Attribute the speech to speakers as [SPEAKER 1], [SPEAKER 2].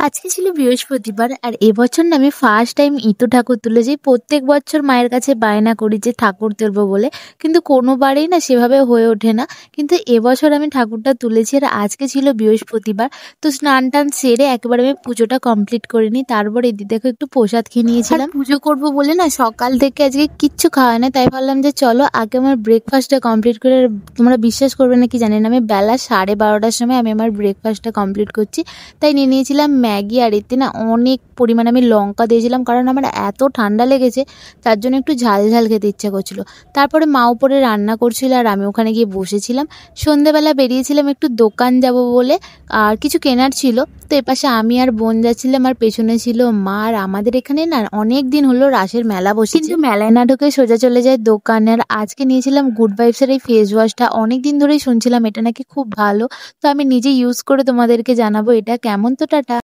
[SPEAKER 1] আজকে ছিল বৃহস্পতিবার আর এবছর না আমি ফার্স্ট টাইম ইতো ঠাকুর তুলেছি। প্রত্যেক বছর মায়ের কাছে বায়না করি যে ঠাকুর তুলবো বলে, কিন্তু কোনোবারেই না সেভাবে হয়ে ওঠে না। কিন্তু এবছর আমি ঠাকুরটা তুলেছি আর আজকে ছিল বৃহস্পতিবার। তো স্নান টান সেরে একেবারে আমি পুজোটা কমপ্লিট করে নিই। তারপর এদিকে দেখো একটু প্রসাদ খেয়ে নিয়েছিলাম। পুজো করবো বলে না সকাল থেকে আজকে কিচ্ছু খাওয়া না, তাই ভাবলাম যে চলো আগে আমার ব্রেকফাস্টটা কমপ্লিট করে। তোমরা বিশ্বাস করবে না কি জানি না, আমি বেলা 12:30টার সময় আমি আমার ব্রেকফাস্টটা কমপ্লিট করছি। তাই নিয়ে নিয়েছিলাম ম্যাগি, আর এতে না অনেক পরিমাণে আমি লঙ্কা দিয়েছিলাম, কারণ আমার এত ঠান্ডা লেগেছে তার জন্য একটু ঝাল ঝাল খেতে ইচ্ছা করছিল। তারপরে মা উপরে রান্না করছিল আর আমি ওখানে গিয়ে বসেছিলাম। সন্ধেবেলা বেরিয়েছিলাম একটু দোকান যাব বলে, আর কিছু কেনার ছিল। তো এপাশে আমি আর বোন যাচ্ছিলাম, আর পেছনে ছিল মা। আর আমাদের এখানে না অনেক দিন হলো রাসের মেলা বসেছে, কিন্তু মেলায় না ঢুকে সোজা চলে যায় দোকানে। আর আজকে নিয়েছিলাম গুড ভাইবসের এই ফেস ওয়াশটা। অনেক দিন ধরেই শুনছিলাম এটা নাকি খুব ভালো, তো আমি নিজে ইউজ করে তোমাদেরকে জানাবো এটা কেমন। তো টাটা।